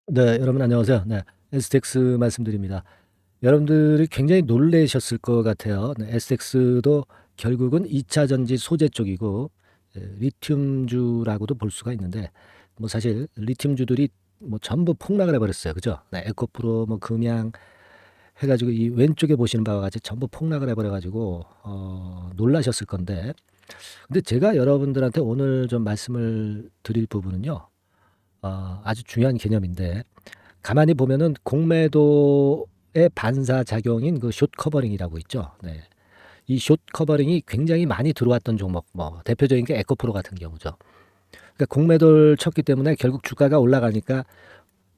네, 여러분 안녕하세요. 네, STX 말씀드립니다. 여러분들이 굉장히 놀라셨을 것 같아요. 네, STX도 결국은 2차 전지 소재 쪽이고 리튬주라고도 볼 수가 있는데 뭐 사실 리튬주들이 뭐 전부 폭락을 해버렸어요. 그죠? 네, 에코프로 뭐 금양 해가지고 이 왼쪽에 보시는 바와 같이 전부 폭락을 해버려가지고 놀라셨을 건데 근데 제가 여러분들한테 오늘 좀 말씀을 드릴 부분은요. 아주 중요한 개념인데 가만히 보면은 공매도의 반사작용인 그 숏 커버링이라고 있죠. 네. 이 숏 커버링이 굉장히 많이 들어왔던 종목, 뭐 대표적인 게 에코프로 같은 경우죠. 그러니까 공매도를 쳤기 때문에 결국 주가가 올라가니까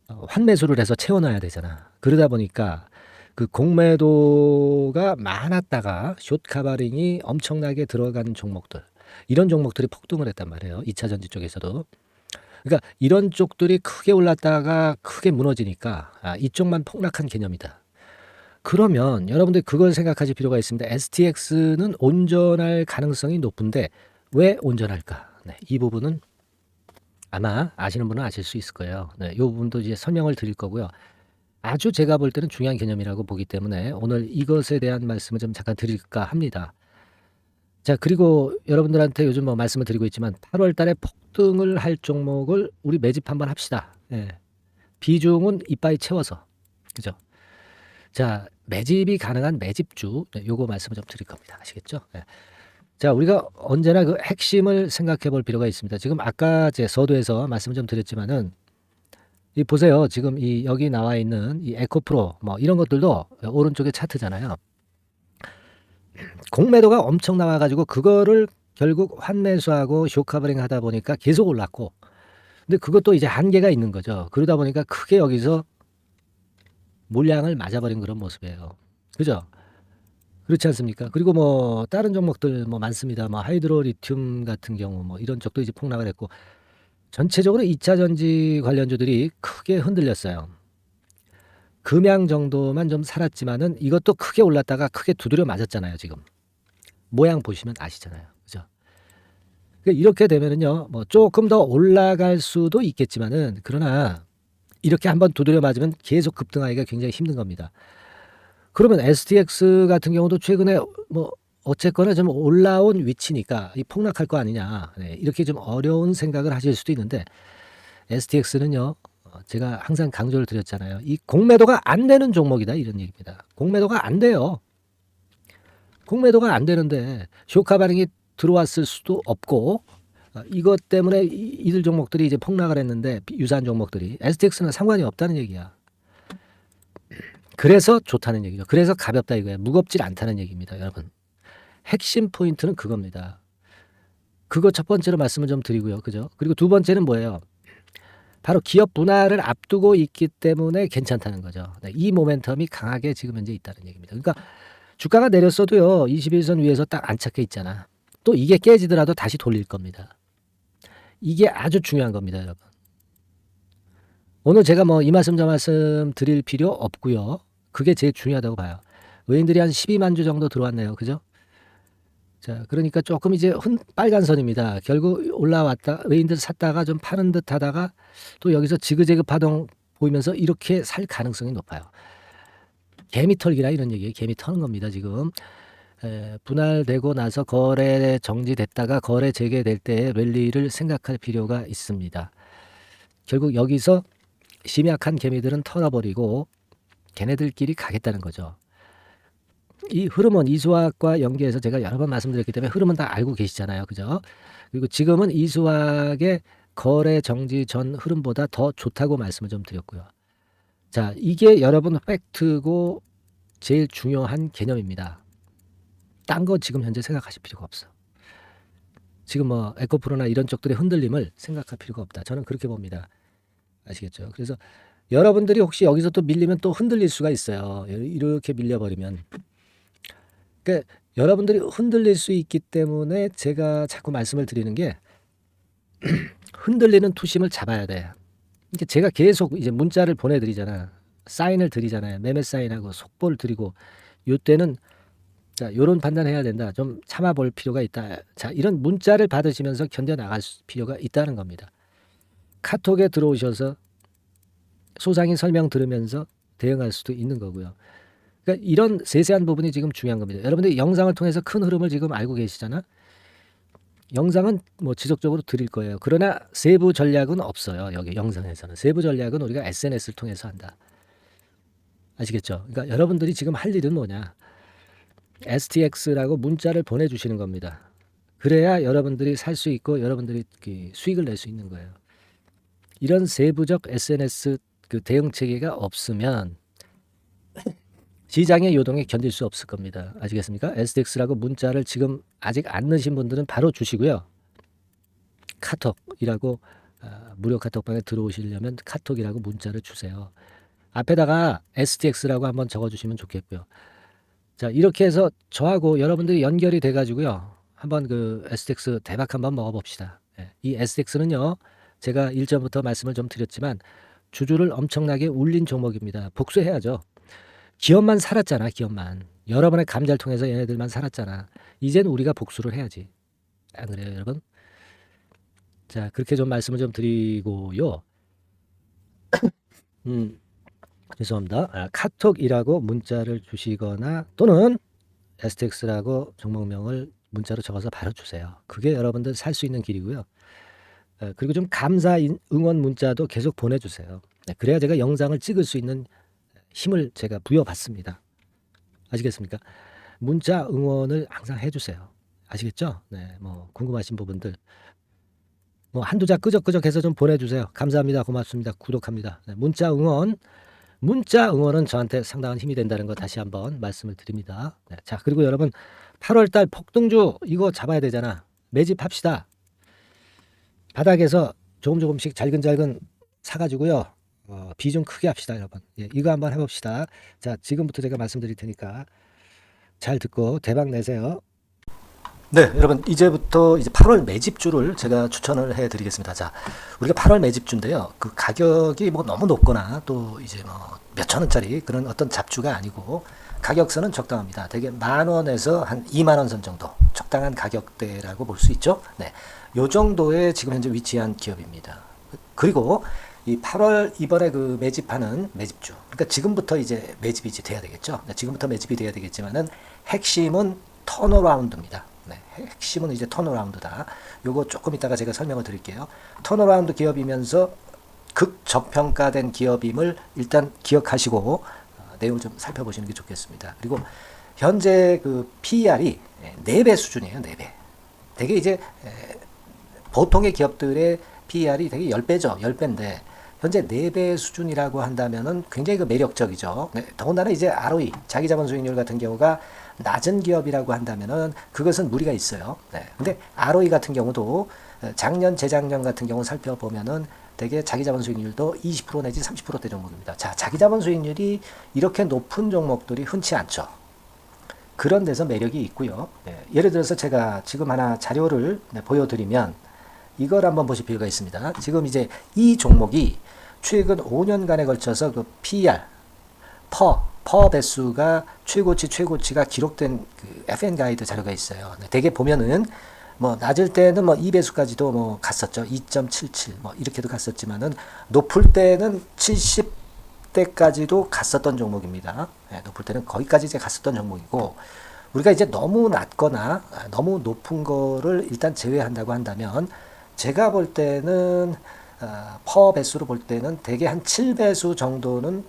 환매수를 해서 채워놔야 되잖아. 그러다 보니까 그 공매도가 많았다가 숏 커버링이 엄청나게 들어간 종목들, 이런 종목들이 폭등을 했단 말이에요. 2차 전지 쪽에서도. 그러니까 이런 쪽들이 크게 올랐다가 크게 무너지니까 이쪽만 폭락한 개념이다. 그러면 여러분들 그걸 생각하실 필요가 있습니다. STX는 온전할 가능성이 높은데 왜 온전할까? 네, 이 부분은 아마 아시는 분은 아실 수 있을 거예요. 네, 이 부분도 이제 설명을 드릴 거고요. 아주 제가 볼 때는 중요한 개념이라고 보기 때문에 오늘 이것에 대한 말씀을 좀 잠깐 드릴까 합니다. 자, 그리고 여러분들한테 요즘 뭐 말씀을 드리고 있지만 8월 달에 폭등을 할 종목을 우리 매집 한번 합시다. 예. 비중은 이빠이 채워서. 그죠? 자, 매집이 가능한 매집주. 네, 요거 말씀을 좀 드릴 겁니다. 아시겠죠? 예. 자, 우리가 언제나 그 핵심을 생각해 볼 필요가 있습니다. 지금 아까 제 서두에서 말씀을 좀 드렸지만은 이 보세요. 지금 이 여기 나와 있는 이 에코프로 뭐 이런 것들도 오른쪽에 차트잖아요. 공매도가 엄청 나와가지고 그거를 결국 환매수하고 쇼커버링 하다 보니까 계속 올랐고, 근데 그것도 이제 한계가 있는 거죠. 그러다 보니까 크게 여기서 물량을 맞아버린 그런 모습이에요. 그죠? 그렇지 않습니까? 그리고 뭐 다른 종목들 뭐 많습니다. 뭐 하이드로 리튬 같은 경우 뭐 이런 쪽도 이제 폭락을 했고, 전체적으로 2차 전지 관련주들이 크게 흔들렸어요. 금양 정도만 좀 살았지만은 이것도 크게 올랐다가 크게 두드려 맞았잖아요, 지금. 모양 보시면 아시잖아요. 그죠? 그러니까 이렇게 되면은요, 뭐 조금 더 올라갈 수도 있겠지만은, 그러나 이렇게 한번 두드려 맞으면 계속 급등하기가 굉장히 힘든 겁니다. 그러면 STX 같은 경우도 최근에 뭐 어쨌거나 좀 올라온 위치니까 이 폭락할 거 아니냐. 네, 이렇게 좀 어려운 생각을 하실 수도 있는데 STX는요. 제가 항상 강조를 드렸잖아요. 이 공매도가 안 되는 종목이다 이런 얘기입니다. 공매도가 안 돼요. 공매도가 안 되는데 쇼카 반응이 들어왔을 수도 없고 이것 때문에 이들 종목들이 이제 폭락을 했는데 유사한 종목들이 STX는 상관이 없다는 얘기야. 그래서 좋다는 얘기죠. 그래서 가볍다 이거예요. 무겁질 않다는 얘기입니다, 여러분. 핵심 포인트는 그겁니다. 그거 첫 번째로 말씀을 좀 드리고요. 그죠? 그리고 두 번째는 뭐예요? 바로 기업 분할을 앞두고 있기 때문에 괜찮다는 거죠. 네, 이 모멘텀이 강하게 지금 현재 있다는 얘기입니다. 그러니까 주가가 내렸어도요. 21선 위에서 딱 안착해 있잖아. 또 이게 깨지더라도 다시 돌릴 겁니다. 이게 아주 중요한 겁니다, 여러분. 오늘 제가 뭐 이 말씀 저 말씀 드릴 필요 없고요. 그게 제일 중요하다고 봐요. 외인들이 한 12만 주 정도 들어왔네요. 그죠? 자, 그러니까 조금 이제 빨간 선입니다. 결국 올라왔다 외인들 샀다가 좀 파는 듯 하다가 또 여기서 지그재그 파동 보이면서 이렇게 살 가능성이 높아요. 개미 털기라 이런 얘기예요. 개미 터는 겁니다, 지금. 분할되고 나서 거래 정지됐다가 거래 재개될 때 랠리를 생각할 필요가 있습니다. 결국 여기서 심약한 개미들은 털어버리고 걔네들끼리 가겠다는 거죠. 이 흐름은 이수학과 연계해서 제가 여러 번 말씀드렸기 때문에 흐름은 다 알고 계시잖아요. 그죠? 그리고 지금은 이수학의 거래 정지 전 흐름보다 더 좋다고 말씀을 좀 드렸고요. 자, 이게 여러분 팩트고 제일 중요한 개념입니다. 딴 거 지금 현재 생각하실 필요가 없어. 지금 뭐 에코프로나 이런 쪽들의 흔들림을 생각할 필요가 없다. 저는 그렇게 봅니다. 아시겠죠? 그래서 여러분들이 혹시 여기서 또 밀리면 또 흔들릴 수가 있어요. 이렇게 밀려버리면. 그러니까 여러분들이 흔들릴 수 있기 때문에 제가 자꾸 말씀을 드리는 게 흔들리는 투심을 잡아야 돼. 이게 제가 계속 이제 문자를 보내드리잖아. 사인을 드리잖아요. 매매 사인하고 속보를 드리고 요때는 자, 요런 판단해야 된다. 좀 참아볼 필요가 있다. 자, 이런 문자를 받으시면서 견뎌나갈 필요가 있다는 겁니다. 카톡에 들어오셔서 소상히 설명 들으면서 대응할 수도 있는 거고요. 그러니까 이런 세세한 부분이 지금 중요한 겁니다. 여러분들이 영상을 통해서 큰 흐름을 지금 알고 계시잖아. 영상은 뭐 지속적으로 드릴 거예요. 그러나 세부 전략은 없어요. 여기 영상에서는 세부 전략은 우리가 SNS를 통해서 한다. 아시겠죠? 그러니까 여러분들이 지금 할 일은 뭐냐? STX라고 문자를 보내주시는 겁니다. 그래야 여러분들이 살 수 있고 여러분들이 수익을 낼 수 있는 거예요. 이런 세부적 SNS 그 대응 체계가 없으면 시장의 요동에 견딜 수 없을 겁니다. 아시겠습니까? STX라고 문자를 지금 아직 안 넣으신 분들은 바로 주시고요. 카톡이라고 무료 카톡방에 들어오시려면 카톡이라고 문자를 주세요. 앞에다가 STX라고 한번 적어주시면 좋겠고요. 자, 이렇게 해서 저하고 여러분들이 연결이 돼가지고요. 한번 그 STX 대박 한번 먹어봅시다. 예, 이 STX는요, 제가 일전부터 말씀을 좀 드렸지만 주주를 엄청나게 울린 종목입니다. 복수해야죠. 기업만 살았잖아, 기업만. 여러분의 감자를 통해서 얘네들만 살았잖아. 이젠 우리가 복수를 해야지. 안 그래요, 여러분? 자, 그렇게 좀 말씀을 좀 드리고요. 죄송합니다. 카톡이라고 문자를 주시거나 또는 STX라고 종목명을 문자로 적어서 바로 주세요. 그게 여러분들 살 수 있는 길이고요. 그리고 좀 감사 응원 문자도 계속 보내주세요. 네, 그래야 제가 영상을 찍을 수 있는 힘을 제가 부여받습니다. 아시겠습니까? 문자 응원을 항상 해주세요. 아시겠죠? 네, 뭐 궁금하신 부분들 뭐 한두 자 끄적끄적해서 좀 보내주세요. 감사합니다. 고맙습니다. 구독합니다. 네, 문자 응원은 저한테 상당한 힘이 된다는 거 다시 한번 말씀을 드립니다. 네, 자, 그리고 여러분 8월달 폭등주 이거 잡아야 되잖아. 매집합시다. 바닥에서 조금씩 잘근잘근 사가지고요. 비중 크게 합시다, 여러분. 예, 이거 한번 해봅시다. 자, 지금부터 제가 말씀드릴 테니까 잘 듣고 대박 내세요. 네, 여러분 이제부터 이제 8월 매집주를 제가 추천을 해드리겠습니다. 자, 우리가 8월 매집주인데요. 그 가격이 뭐 너무 높거나 또 이제 뭐 몇천 원짜리 그런 어떤 잡주가 아니고 가격선은 적당합니다. 대개 10,000원에서 한 20,000원 선 정도 적당한 가격대라고 볼 수 있죠. 네, 요 정도에 지금 현재 위치한 기업입니다. 그리고 이 8월 이번에 그 매집하는 매집주, 그러니까 지금부터 이제 매집이 이제 돼야 되겠죠. 네, 지금부터 매집이 돼야 되겠지만은 핵심은 턴어라운드입니다. 네, 핵심은 이제 턴어라운드다. 요거 조금 이따가 제가 설명을 드릴게요. 턴어라운드 기업이면서 극저평가된 기업임을 일단 기억하시고 내용을 좀 살펴보시는 게 좋겠습니다. 그리고 현재 그 PER이 4배 수준이에요. 4배. 되게 이제 보통의 기업들의 PER이 되게 10배죠. 10배인데 현재 4배 수준이라고 한다면은 굉장히 그 매력적이죠. 네, 더군다나 이제 ROE, 자기자본 수익률 같은 경우가 낮은 기업이라고 한다면은 그것은 무리가 있어요. 네. 근데 ROE 같은 경우도 작년, 재작년 같은 경우 살펴보면은 되게 자기자본 수익률도 20% 내지 30%대 정도입니다. 자, 자기자본 수익률이 이렇게 높은 종목들이 흔치 않죠. 그런 데서 매력이 있고요. 네. 예를 들어서 제가 지금 하나 자료를 보여드리면 이걸 한번 보실 필요가 있습니다. 지금 이제 이 종목이 최근 5년간에 걸쳐서 그 PER, 퍼 배수가 최고치가 기록된 그 FN 가이드 자료가 있어요. 네, 대개 보면은 뭐 낮을 때는 뭐 2배수까지도 뭐 갔었죠. 2.77 뭐 이렇게도 갔었지만은 높을 때는 70대까지도 갔었던 종목입니다. 네, 높을 때는 거기까지 이제 갔었던 종목이고 우리가 이제 너무 낮거나 너무 높은 거를 일단 제외한다고 한다면 제가 볼 때는 퍼 배수로 볼 때는 대개 한 7배수 정도는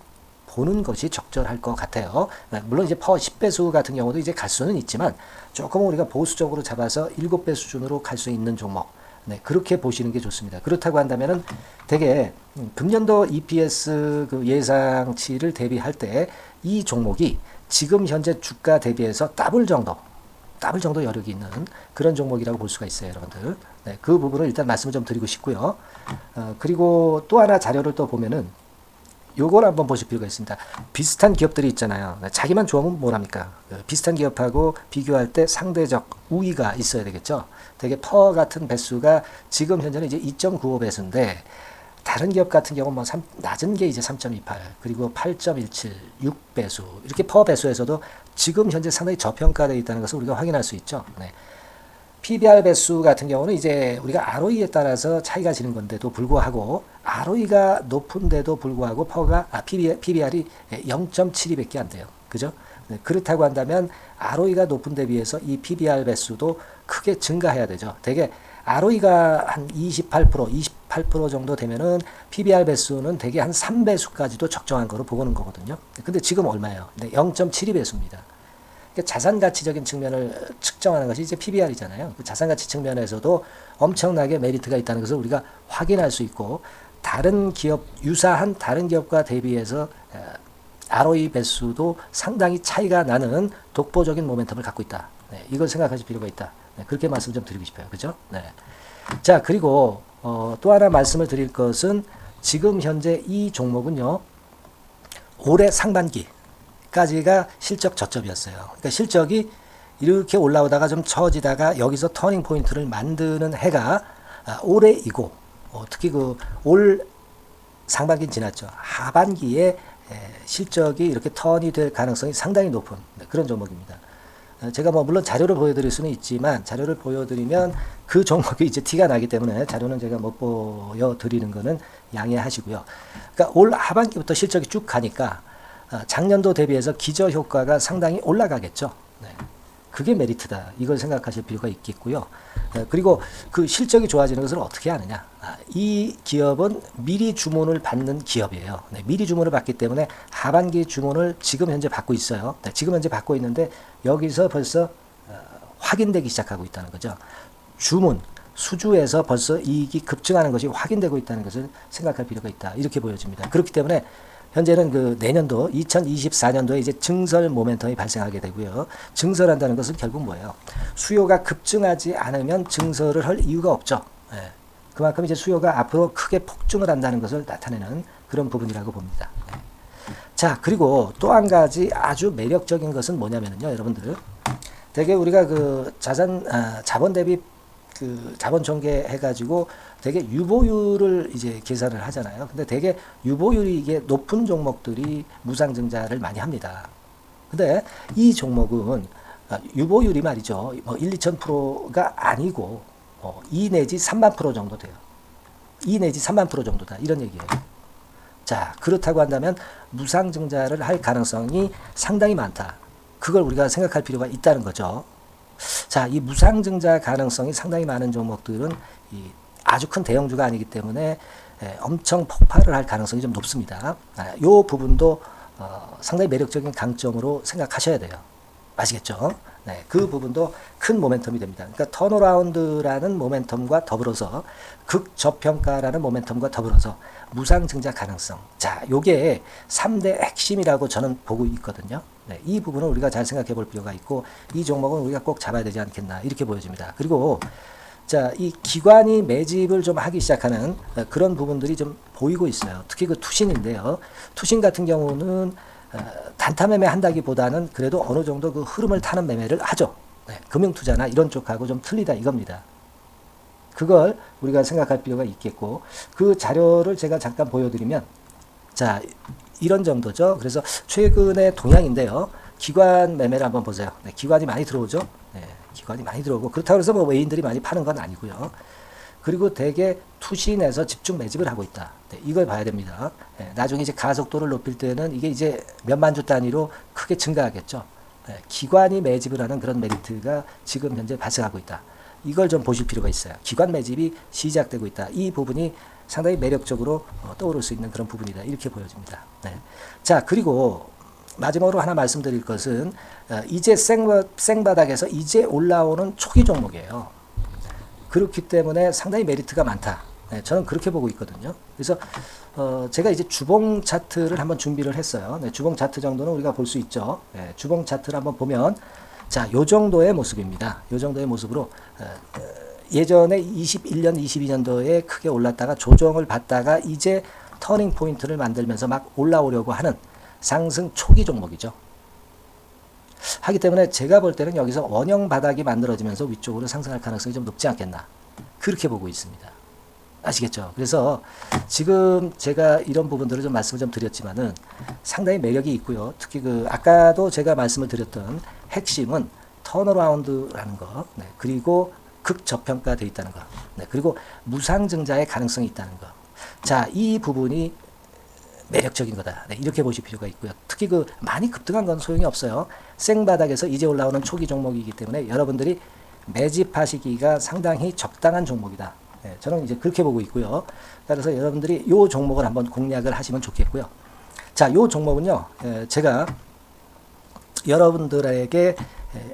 보는 것이 적절할 것 같아요. 물론 이제 퍼 10배수 같은 경우도 이제 갈 수는 있지만 조금 우리가 보수적으로 잡아서 7배 수준으로 갈 수 있는 종목. 네, 그렇게 보시는 게 좋습니다. 그렇다고 한다면은 되게 금년도 EPS 그 예상치를 대비할 때 이 종목이 지금 현재 주가 대비해서 더블 정도 여력이 있는 그런 종목이라고 볼 수가 있어요, 여러분들. 네, 그 부분을 일단 말씀을 좀 드리고 싶고요. 그리고 또 하나 자료를 또 보면은 요걸 한번 보실 필요가 있습니다. 비슷한 기업들이 있잖아요. 자기만 좋으면 뭐랍니까? 비슷한 기업하고 비교할 때 상대적 우위가 있어야 되겠죠. 되게 퍼 같은 배수가 지금 현재는 이제 2.95배수인데 다른 기업 같은 경우는 뭐 낮은 게 이제 3.28 그리고 8.17 6배수 이렇게 퍼 배수에서도 지금 현재 상당히 저평가되어 있다는 것을 우리가 확인할 수 있죠. 네. PBR 배수 같은 경우는 이제 우리가 ROE에 따라서 차이가 지는 건데도 불구하고 ROE가 높은데도 불구하고 PBR이 0.72밖에 안 돼요. 그죠? 네, 그렇다고 한다면 ROE가 높은 데 비해서 이 PBR 배수도 크게 증가해야 되죠. 되게 ROE가 한 28% 정도 되면은 PBR 배수는 되게 한 3배수까지도 적정한 거로 보고는 거거든요. 근데 지금 얼마예요? 네, 0.72배수입니다. 그러니까 자산 가치적인 측면을 측정하는 것이 이제 PBR이잖아요. 그 자산 가치 측면에서도 엄청나게 메리트가 있다는 것을 우리가 확인할 수 있고, 다른 기업, 유사한 다른 기업과 대비해서 ROE 배수도 상당히 차이가 나는 독보적인 모멘텀을 갖고 있다. 네, 이걸 생각하실 필요가 있다. 네, 그렇게 말씀 좀 드리고 싶어요. 그죠? 네. 자, 그리고 또 하나 말씀을 드릴 것은, 지금 현재 이 종목은요, 올해 상반기까지가 실적 저점이었어요. 그러니까 실적이 이렇게 올라오다가 좀 처지다가 여기서 터닝 포인트를 만드는 해가 올해이고, 특히 그 올 상반기는 지났죠. 하반기에 실적이 이렇게 턴이 될 가능성이 상당히 높은 그런 종목입니다. 제가 뭐 물론 자료를 보여드릴 수는 있지만, 자료를 보여드리면 그 종목이 이제 티가 나기 때문에 자료는 제가 못 보여드리는 거는 양해하시고요. 그러니까 올 하반기부터 실적이 쭉 가니까 작년도 대비해서 기저 효과가 상당히 올라가겠죠. 네. 그게 메리트다. 이걸 생각하실 필요가 있겠고요. 그리고 그 실적이 좋아지는 것을 어떻게 아느냐. 이 기업은 미리 주문을 받는 기업이에요. 네, 미리 주문을 받기 때문에 하반기 주문을 지금 현재 받고 있어요. 네, 지금 현재 받고 있는데 여기서 벌써 확인되기 시작하고 있다는 거죠. 주문, 수주에서 벌써 이익이 급증하는 것이 확인되고 있다는 것을 생각할 필요가 있다. 이렇게 보여집니다. 그렇기 때문에 현재는 그 내년도 2024년도에 이제 증설 모멘텀이 발생하게 되고요. 증설한다는 것은 결국 뭐예요? 수요가 급증하지 않으면 증설을 할 이유가 없죠. 예. 그만큼 이제 수요가 앞으로 크게 폭증을 한다는 것을 나타내는 그런 부분이라고 봅니다. 예. 자, 그리고 또 한 가지 아주 매력적인 것은 뭐냐면요, 여러분들. 되게 우리가 그 자본 대비 그 자본 전개해가지고 되게 유보율을 이제 계산을 하잖아요. 근데 되게 유보율이 이게 높은 종목들이 무상증자를 많이 합니다. 근데 이 종목은 유보율이 말이죠. 뭐 1, 2,000%가 아니고 2 내지 3만 프로 정도 돼요. 2 내지 3만 프로 정도다. 이런 얘기예요. 자, 그렇다고 한다면 무상증자를 할 가능성이 상당히 많다. 그걸 우리가 생각할 필요가 있다는 거죠. 자, 이 무상증자 가능성이 상당히 많은 종목들은 아주 큰 대형주가 아니기 때문에 엄청 폭발을 할 가능성이 좀 높습니다. 이 부분도 상당히 매력적인 강점으로 생각하셔야 돼요. 아시겠죠? 네, 그 부분도 큰 모멘텀이 됩니다. 그러니까 턴어라운드라는 모멘텀과 더불어서 극저평가라는 모멘텀과 더불어서 무상증자 가능성. 자, 요게 3대 핵심이라고 저는 보고 있거든요. 네, 이 부분을 우리가 잘 생각해 볼 필요가 있고, 이 종목은 우리가 꼭 잡아야 되지 않겠나 이렇게 보여집니다. 그리고 자, 이 기관이 매집을 좀 하기 시작하는 그런 부분들이 좀 보이고 있어요. 특히 그 투신인데요. 투신 같은 경우는 단타 매매 한다기보다는 그래도 어느 정도 그 흐름을 타는 매매를 하죠. 네, 금융투자나 이런 쪽하고 좀 틀리다 이겁니다. 그걸 우리가 생각할 필요가 있겠고, 그 자료를 제가 잠깐 보여드리면, 자, 이런 정도죠. 그래서 최근의 동향인데요. 기관 매매를 한번 보세요. 네, 기관이 많이 들어오죠. 네, 기관이 많이 들어오고, 그렇다고 해서 뭐 외인들이 많이 파는 건 아니고요. 그리고 대개 투신에서 집중 매집을 하고 있다. 네, 이걸 봐야 됩니다. 네, 나중에 이제 가속도를 높일 때는 이게 이제 몇만 주 단위로 크게 증가하겠죠. 네, 기관이 매집을 하는 그런 메리트가 지금 현재 발생하고 있다. 이걸 좀 보실 필요가 있어요. 기관 매집이 시작되고 있다. 이 부분이 상당히 매력적으로 떠오를 수 있는 그런 부분이다. 이렇게 보여집니다. 네. 자, 그리고 마지막으로 하나 말씀드릴 것은 이제 생바닥에서 이제 올라오는 초기 종목이에요. 그렇기 때문에 상당히 메리트가 많다. 네, 저는 그렇게 보고 있거든요. 그래서 제가 이제 주봉 차트를 한번 준비를 했어요. 네, 주봉 차트 정도는 우리가 볼 수 있죠. 네, 주봉 차트를 한번 보면, 자, 요 정도의 모습입니다. 요 정도의 모습으로 예전에 21년, 22년도에 크게 올랐다가 조정을 받다가 이제 터닝 포인트를 만들면서 막 올라오려고 하는 상승 초기 종목이죠. 하기 때문에 제가 볼 때는 여기서 원형 바닥이 만들어지면서 위쪽으로 상승할 가능성이 좀 높지 않겠나. 그렇게 보고 있습니다. 아시겠죠? 그래서 지금 제가 이런 부분들을 좀 말씀을 좀 드렸지만은 상당히 매력이 있고요. 특히 그 아까도 제가 말씀을 드렸던 핵심은 턴어라운드라는 거, 네, 그리고 극저평가되어 있다는 거, 네, 그리고 무상증자의 가능성이 있다는 거. 자, 이 부분이 매력적인 거다. 네, 이렇게 보실 필요가 있고요. 특히 그 많이 급등한 건 소용이 없어요. 생바닥에서 이제 올라오는 초기 종목이기 때문에 여러분들이 매집하시기가 상당히 적당한 종목이다. 네, 저는 이제 그렇게 보고 있고요. 따라서 여러분들이 이 종목을 한번 공략을 하시면 좋겠고요. 자, 이 종목은요, 제가 여러분들에게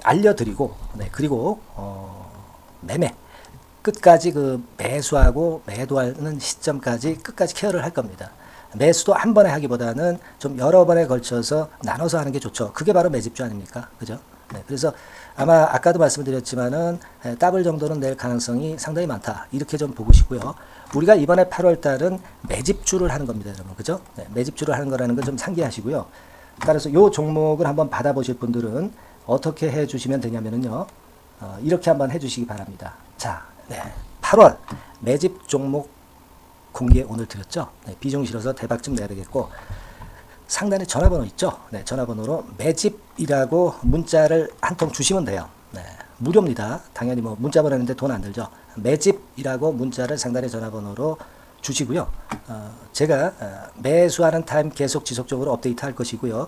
알려드리고, 네, 그리고 매매 끝까지 그 매수하고 매도하는 시점까지 끝까지 케어를 할 겁니다. 매수도 한 번에 하기보다는 좀 여러 번에 걸쳐서 나눠서 하는 게 좋죠. 그게 바로 매집주 아닙니까? 그죠? 네, 그래서 아마 아까도 말씀드렸지만은 더블 정도는 낼 가능성이 상당히 많다. 이렇게 좀 보시고요. 우리가 이번에 8월 달은 매집주를 하는 겁니다, 여러분. 그죠? 네, 매집주를 하는 거라는 걸 좀 상기하시고요. 따라서 이 종목을 한번 받아보실 분들은 어떻게 해 주시면 되냐면요. 이렇게 한번 해 주시기 바랍니다. 자, 네, 8월 매집 종목 공개 오늘 드렸죠. 네, 비중 실어서 대박 좀 내야 되겠고, 상단에 전화번호 있죠. 네, 전화번호로 매집이라고 문자를 한 통 주시면 돼요. 네, 무료입니다. 당연히 뭐 문자 보내는데 돈 안 들죠. 매집이라고 문자를 상단의 전화번호로 주시고요. 제가 매수하는 타임 계속 지속적으로 업데이트 할 것이고요.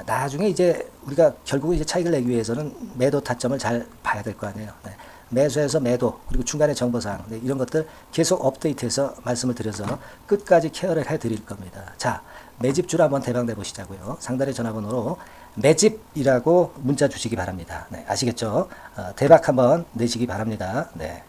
나중에 이제 우리가 결국은 이제 차익을 내기 위해서는 매도 타점을 잘 봐야 될 거 아니에요. 네. 매수해서 매도, 그리고 중간에 정보사항, 네, 이런 것들 계속 업데이트해서 말씀을 드려서 끝까지 케어를 해드릴 겁니다. 자, 매집주로 한번 대박 내보시자고요. 상단의 전화번호로 매집이라고 문자 주시기 바랍니다. 네, 아시겠죠? 대박 한번 내시기 바랍니다. 네.